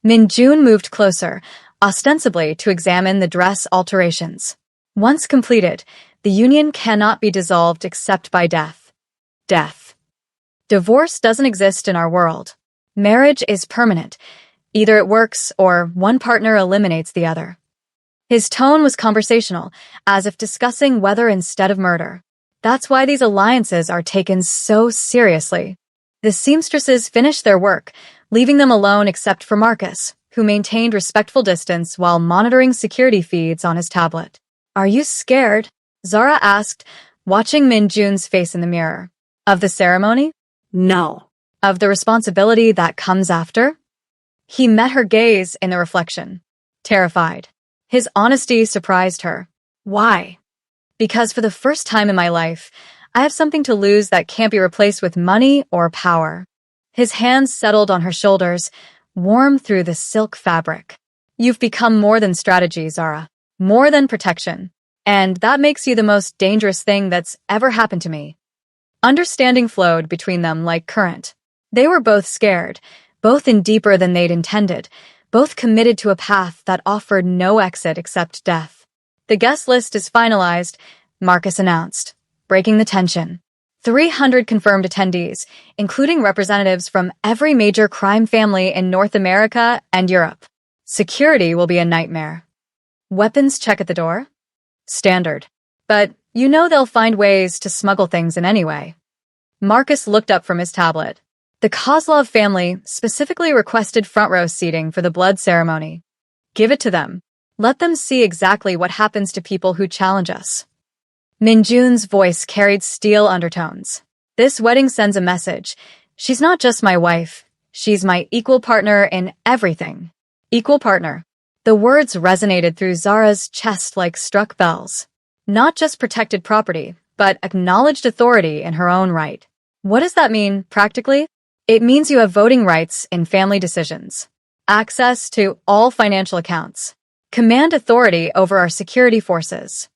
Min Jun moved closer, ostensibly to examine the dress alterations. "Once completed, the union cannot be dissolved except by death." "Death." "Divorce doesn't exist in our world. Marriage is permanent. Either it works or one partner eliminates the other." His tone was conversational, as if discussing whether instead of murder. "That's why these alliances are taken so seriously." The seamstresses finished their work, leaving them alone except for Marcus, who maintained respectful distance while monitoring security feeds on his tablet. "Are you scared?" Zara asked, watching Min Jun's face in the mirror. Of the ceremony? No. Of the responsibility that comes after? He met her gaze in the reflection, terrified. His honesty surprised her. Why? Because for the first time in my life, I have something to lose that can't be replaced with money or power. His hands settled on her shoulders, warm through the silk fabric. You've become more than strategy, Zara. More than protection. And that makes you the most dangerous thing that's ever happened to me. Understanding flowed between them like current. They were both scared, both in deeper than they'd intended, both committed to a path that offered no exit except death. The guest list is finalized, Marcus announced, breaking the tension. 300 confirmed attendees, including representatives from every major crime family in North America and Europe. Security will be a nightmare. Weapons check at the door? Standard. But you know they'll find ways to smuggle things in anyway. Marcus looked up from his tablet. The Kozlov family specifically requested front row seating for the blood ceremony. Give it to them. Let them see exactly what happens to people who challenge us. Min Jun's voice carried steel undertones. This wedding sends a message. She's not just my wife. She's my equal partner in everything. Equal partner. The words resonated through Zara's chest like struck bells. Not just protected property, but acknowledged authority in her own right. What does that mean, practically? It means you have voting rights in family decisions, access to all financial accounts, command authority over our security forces.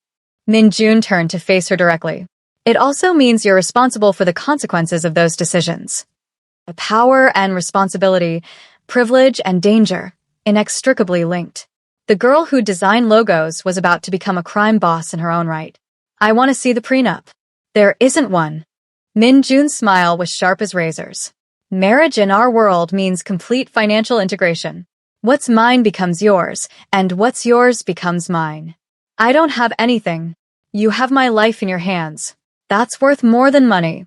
Min Jun turned to face her directly. It also means you're responsible for the consequences of those decisions. The power and responsibility, privilege and danger, inextricably linked. The girl who designed logos was about to become a crime boss in her own right. I want to see the prenup. There isn't one. Min Jun's smile was sharp as razors. Marriage in our world means complete financial integration. What's mine becomes yours, and what's yours becomes mine. I don't have anything. You have my life in your hands. That's worth more than money.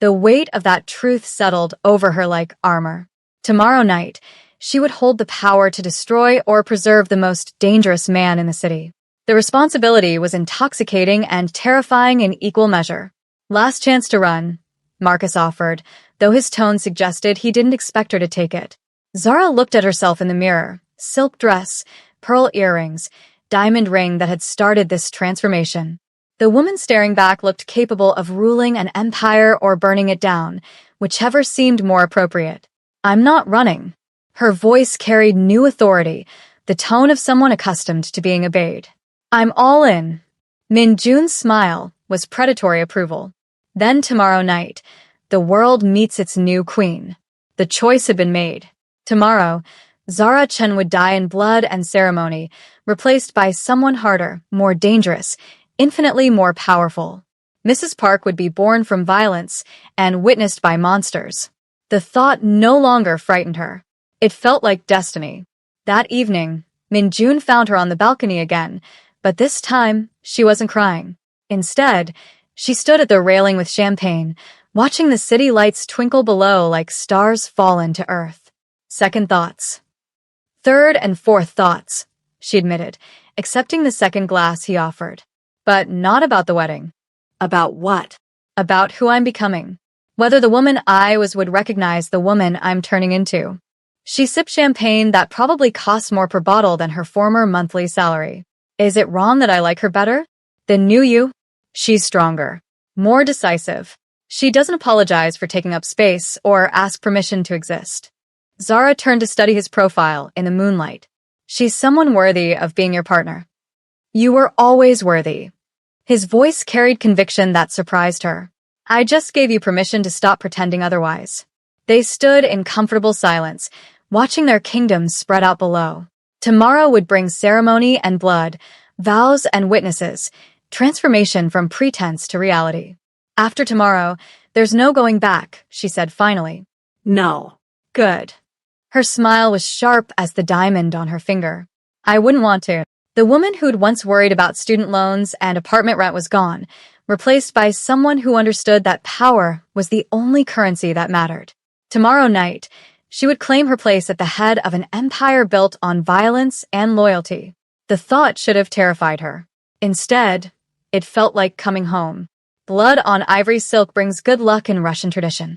The weight of that truth settled over her like armor. Tomorrow night, she would hold the power to destroy or preserve the most dangerous man in the city. The responsibility was intoxicating and terrifying in equal measure. Last chance to run, Marcus offered, though his tone suggested he didn't expect her to take it. Zara looked at herself in the mirror, silk dress, pearl earrings, diamond ring that had started this transformation. The woman staring back looked capable of ruling an empire or burning it down, whichever seemed more appropriate. I'm not running. Her voice carried new authority, the tone of someone accustomed to being obeyed. I'm all in. Min Jun's smile was predatory approval. Then tomorrow night, the world meets its new queen. The choice had been made. Tomorrow, Zara Chen would die in blood and ceremony, replaced by someone harder, more dangerous, infinitely more powerful. Mrs. Park would be born from violence and witnessed by monsters. The thought no longer frightened her. It felt like destiny. That evening, Min Jun found her on the balcony again, but this time, she wasn't crying. Instead, she stood at the railing with champagne, watching the city lights twinkle below like stars fallen to earth. Second thoughts. Third and fourth thoughts, she admitted, accepting the second glass he offered. But not about the wedding. About what? About who I'm becoming. Whether the woman I was would recognize the woman I'm turning into. She sipped champagne that probably cost more per bottle than her former monthly salary. Is it wrong that I like her better? The new you? She's stronger. More decisive. She doesn't apologize for taking up space or ask permission to exist. Zara turned to study his profile in the moonlight. She's someone worthy of being your partner. You were always worthy. His voice carried conviction that surprised her. I just gave you permission to stop pretending otherwise. They stood in comfortable silence, watching their kingdoms spread out below. Tomorrow would bring ceremony and blood, vows and witnesses, transformation from pretense to reality. After tomorrow, there's no going back, she said finally. No. Good. Her smile was sharp as the diamond on her finger. I wouldn't want to. The woman who'd once worried about student loans and apartment rent was gone, replaced by someone who understood that power was the only currency that mattered. Tomorrow night, she would claim her place at the head of an empire built on violence and loyalty. The thought should have terrified her. Instead, it felt like coming home. Blood on ivory silk brings good luck in Russian tradition.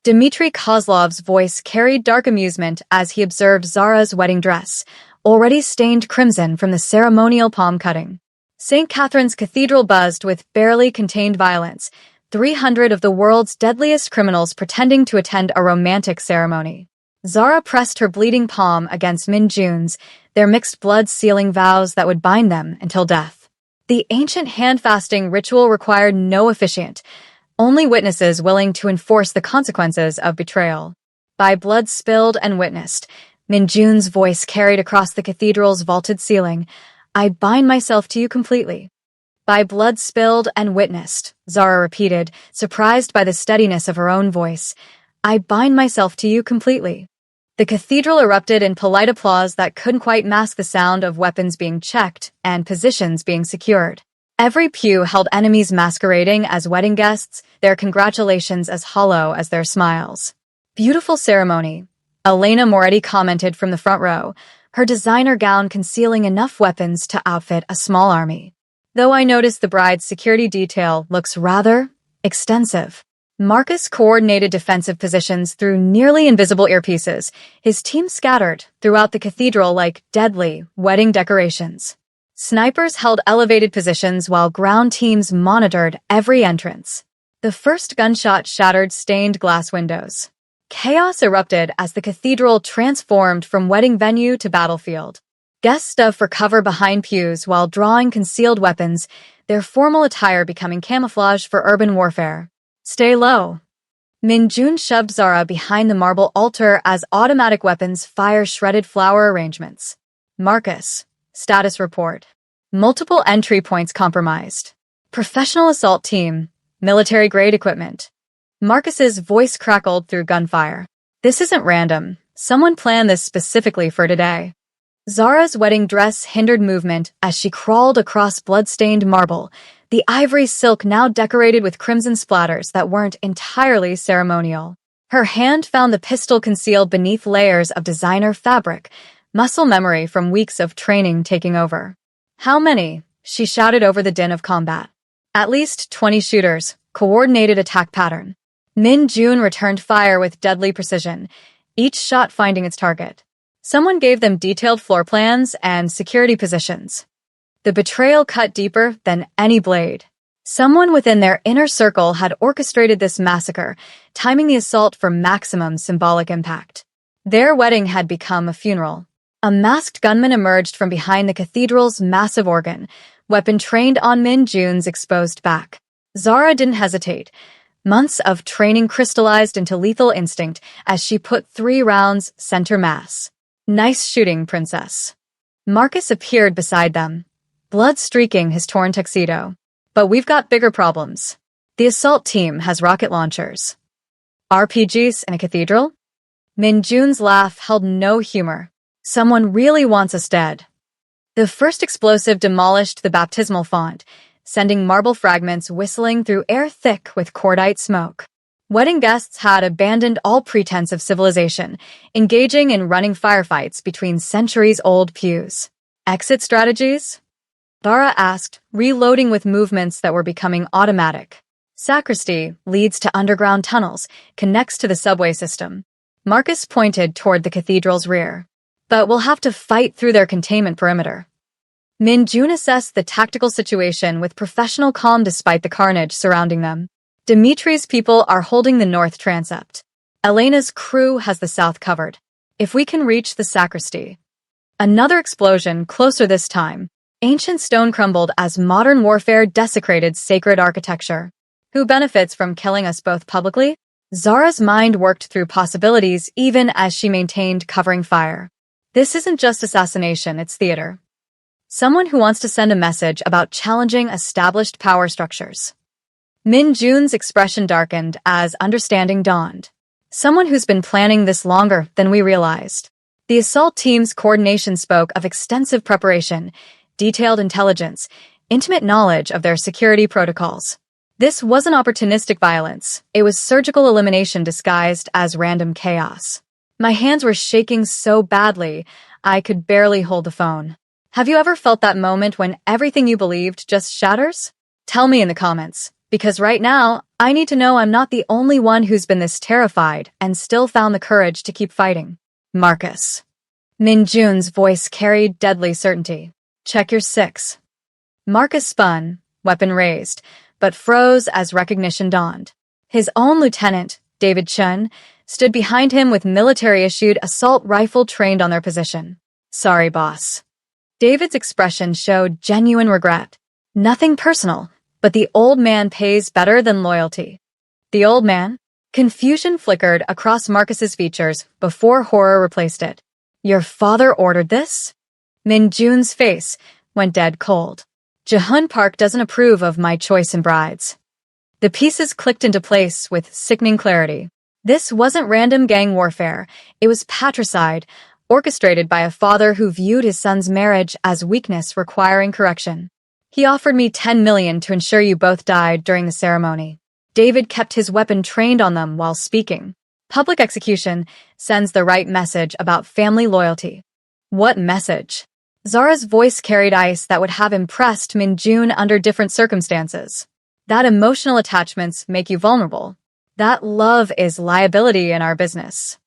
Dmitry Kozlov's voice carried dark amusement as he observed Zara's wedding dress, already stained crimson from the ceremonial palm cutting. St. Catherine's Cathedral buzzed with barely contained violence, 300 of the world's deadliest criminals pretending to attend a romantic ceremony. Zara pressed her bleeding palm against Min Jun's, their mixed blood sealing vows that would bind them until death. The ancient hand-fasting ritual required no officiant, only witnesses willing to enforce the consequences of betrayal. By blood spilled and witnessed, Min Jun's voice carried across the cathedral's vaulted ceiling, "I bind myself to you completely." By blood spilled and witnessed, Zara repeated, surprised by the steadiness of her own voice, "I bind myself to you completely." The cathedral erupted in polite applause that couldn't quite mask the sound of weapons being checked and positions being secured. Every pew held enemies masquerading as wedding guests, their congratulations as hollow as their smiles. "Beautiful ceremony," Elena Moretti commented from the front row, her designer gown concealing enough weapons to outfit a small army. "Though I noticed the bride's security detail looks rather extensive." Marcus coordinated defensive positions through nearly invisible earpieces, his team scattered throughout the cathedral like deadly wedding decorations. Snipers held elevated positions while ground teams monitored every entrance. The first gunshot shattered stained glass windows. Chaos erupted as the cathedral transformed from wedding venue to battlefield. Guests dove for cover behind pews while drawing concealed weapons, their formal attire becoming camouflage for urban warfare. "Stay low." Min Jun shoved Zara behind the marble altar as automatic weapons fire shredded flower arrangements. "Marcus. Status report. Multiple entry points compromised. Professional assault team. Military-grade equipment." Marcus's voice crackled through gunfire. "This isn't random. Someone planned this specifically for today." Zara's wedding dress hindered movement as she crawled across blood-stained marble, the ivory silk now decorated with crimson splatters that weren't entirely ceremonial. Her hand found the pistol concealed beneath layers of designer fabric, muscle memory from weeks of training taking over. "How many?" she shouted over the din of combat. "At least 20 shooters, coordinated attack pattern." Min Jun returned fire with deadly precision, each shot finding its target. Someone gave them detailed floor plans and security positions. The betrayal cut deeper than any blade. Someone within their inner circle had orchestrated this massacre, timing the assault for maximum symbolic impact. Their wedding had become a funeral. A masked gunman emerged from behind the cathedral's massive organ, weapon trained on Min Jun's exposed back. Zara didn't hesitate. Months of training crystallized into lethal instinct as she put 3 rounds center mass. "Nice shooting, princess." Marcus appeared beside them, blood streaking his torn tuxedo. "But we've got bigger problems. The assault team has rocket launchers." "RPGs in a cathedral?" Min Jun's laugh held no humor. "Someone really wants us dead." The first explosive demolished the baptismal font, sending marble fragments whistling through air thick with cordite smoke. Wedding guests had abandoned all pretense of civilization, engaging in running firefights between centuries-old pews. "Exit strategies?" Zara asked, reloading with movements that were becoming automatic. "Sacristy leads to underground tunnels, connects to the subway system." Marcus pointed toward the cathedral's rear. "But we'll have to fight through their containment perimeter." Min Jun assessed the tactical situation with professional calm despite the carnage surrounding them. "Dimitri's people are holding the north transept. Elena's crew has the south covered. If we can reach the sacristy." Another explosion, closer this time. Ancient stone crumbled as modern warfare desecrated sacred architecture. Who benefits from killing us both publicly? Zara's mind worked through possibilities even as she maintained covering fire. This isn't just assassination, it's theater. Someone who wants to send a message about challenging established power structures. Min Jun's expression darkened as understanding dawned. Someone who's been planning this longer than we realized. The assault team's coordination spoke of extensive preparation, detailed intelligence, intimate knowledge of their security protocols. This wasn't opportunistic violence, it was surgical elimination disguised as random chaos. My hands were shaking so badly, I could barely hold the phone. Have you ever felt that moment when everything you believed just shatters? Tell me in the comments. Because right now, I need to know I'm not the only one who's been this terrified and still found the courage to keep fighting. Marcus. Min-jun's voice carried deadly certainty. Check your 6. Marcus spun, weapon raised, but froze as recognition dawned. His own lieutenant, David Chun, stood behind him with military-issued assault rifle trained on their position. Sorry, boss. David's expression showed genuine regret. Nothing personal, but the old man pays better than loyalty. The old man? Confusion flickered across Marcus's features before horror replaced it. Your father ordered this? Min-jun's face went dead cold. Jehun Park doesn't approve of my choice in brides. The pieces clicked into place with sickening clarity. This wasn't random gang warfare. It was patricide, orchestrated by a father who viewed his son's marriage as weakness requiring correction. He offered me 10 million to ensure you both died during the ceremony. David kept his weapon trained on them while speaking. Public execution sends the right message about family loyalty. What message? Zara's voice carried ice that would have impressed Min-jun under different circumstances. That emotional attachments make you vulnerable. That love is liability in our business.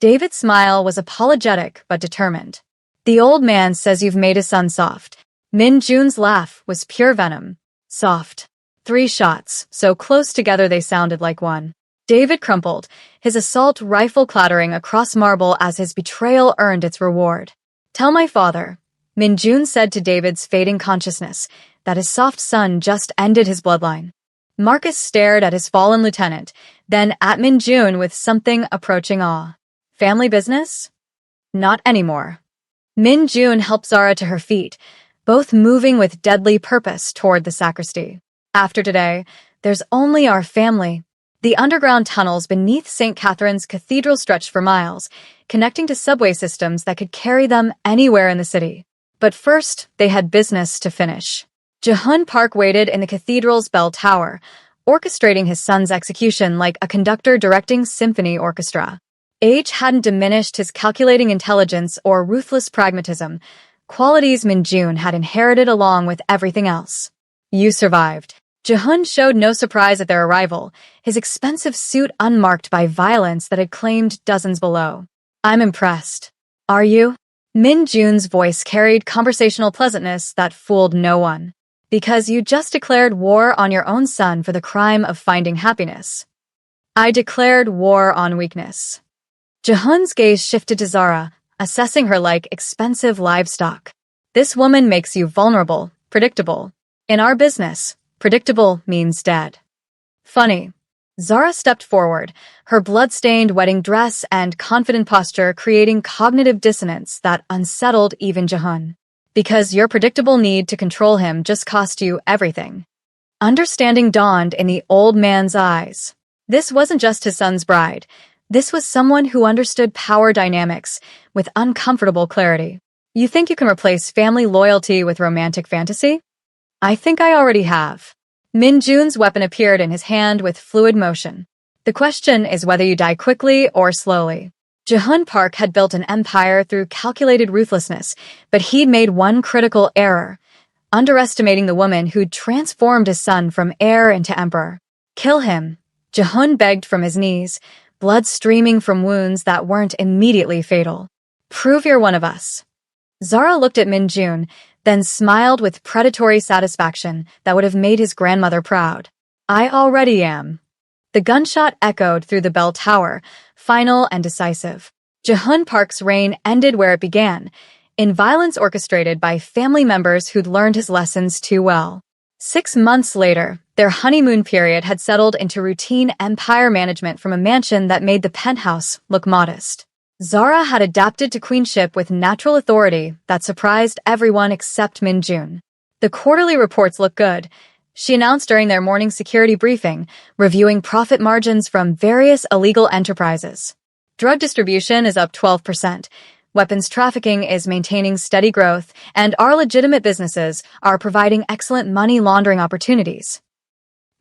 David's smile was apologetic but determined. The old man says you've made his son soft. Min-jun's laugh was pure venom. Soft. 3 shots, so close together they sounded like one. David crumpled, his assault rifle clattering across marble as his betrayal earned its reward. Tell my father, Min-jun said to David's fading consciousness, that his soft son just ended his bloodline. Marcus stared at his fallen lieutenant, then at Min-jun with something approaching awe. Family business? Not anymore. Min-jun helped Zara to her feet, both moving with deadly purpose toward the sacristy. After today, there's only our family. The underground tunnels beneath St. Catherine's Cathedral stretched for miles, connecting to subway systems that could carry them anywhere in the city. But first, they had business to finish. Jehun Park waited in the cathedral's bell tower, orchestrating his son's execution like a conductor directing symphony orchestra. Age hadn't diminished his calculating intelligence or ruthless pragmatism, qualities Min-jun had inherited along with everything else. You survived. Jehun showed no surprise at their arrival, his expensive suit unmarked by violence that had claimed dozens below. I'm impressed. Are you? Min-jun's voice carried conversational pleasantness that fooled no one. Because you just declared war on your own son for the crime of finding happiness. I declared war on weakness. Jehun's gaze shifted to Zara, assessing her like expensive livestock. This woman makes you vulnerable, predictable. In our business, predictable means dead. Funny. Zara stepped forward, her blood-stained wedding dress and confident posture creating cognitive dissonance that unsettled even Jehun. Because your predictable need to control him just cost you everything. Understanding dawned in the old man's eyes. This wasn't just his son's bride. This was someone who understood power dynamics with uncomfortable clarity. You think you can replace family loyalty with romantic fantasy? I think I already have. Min-jun's weapon appeared in his hand with fluid motion. The question is whether you die quickly or slowly. Jehun Park had built an empire through calculated ruthlessness, but he'd made one critical error, underestimating the woman who'd transformed his son from heir into emperor. Kill him. Jehun begged from his knees, blood streaming from wounds that weren't immediately fatal. Prove you're one of us. Zara looked at Min-jun, then smiled with predatory satisfaction that would have made his grandmother proud. I already am. The gunshot echoed through the bell tower, final and decisive. Jehun Park's reign ended where it began, in violence orchestrated by family members who'd learned his lessons too well. 6 months later, their honeymoon period had settled into routine empire management from a mansion that made the penthouse look modest. Zara had adapted to queenship with natural authority that surprised everyone except Min-jun. The quarterly reports looked good, she announced during their morning security briefing, reviewing profit margins from various illegal enterprises. Drug distribution is up 12%, weapons trafficking is maintaining steady growth, and our legitimate businesses are providing excellent money laundering opportunities.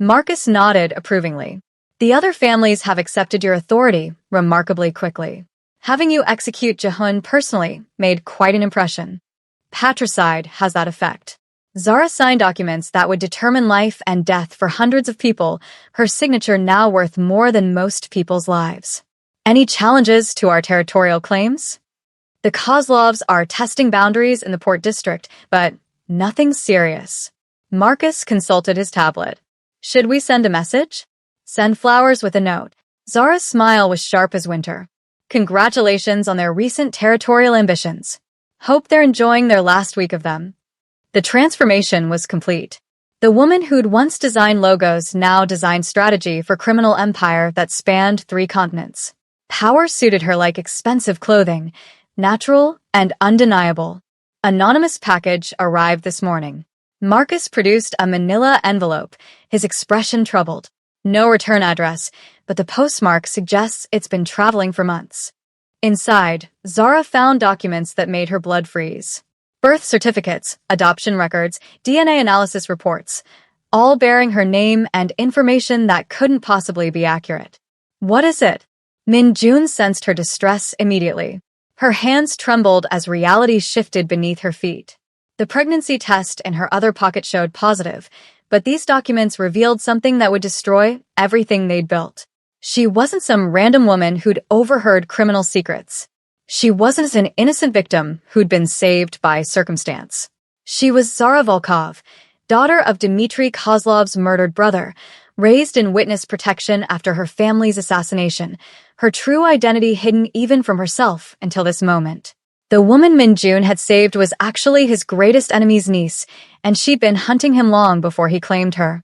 Marcus nodded approvingly. The other families have accepted your authority remarkably quickly. Having you execute Jehun personally made quite an impression. Patricide has that effect. Zara signed documents that would determine life and death for hundreds of people, her signature now worth more than most people's lives. Any challenges to our territorial claims? The Kozlovs are testing boundaries in the Port District, but nothing serious. Marcus consulted his tablet. Should we send a message? Send flowers with a note. Zara's smile was sharp as winter. Congratulations on their recent territorial ambitions. Hope they're enjoying their last week of them. The transformation was complete. The woman who'd once designed logos now designed strategy for criminal empire that spanned 3 continents. Power suited her like expensive clothing, natural and undeniable. Anonymous package arrived this morning. Marcus produced a manila envelope, his expression troubled. No return address, but the postmark suggests it's been traveling for months. Inside, Zara found documents that made her blood freeze. Birth certificates, adoption records, DNA analysis reports, all bearing her name and information that couldn't possibly be accurate. What is it? Min-jun sensed her distress immediately. Her hands trembled as reality shifted beneath her feet. The pregnancy test in her other pocket showed positive, but these documents revealed something that would destroy everything they'd built. She wasn't some random woman who'd overheard criminal secrets. She wasn't an innocent victim who'd been saved by circumstance. She was Zara Volkov, daughter of Dmitry Kozlov's murdered brother, raised in witness protection after her family's assassination, her true identity hidden even from herself until this moment. The woman Min-jun had saved was actually his greatest enemy's niece, and she'd been hunting him long before he claimed her.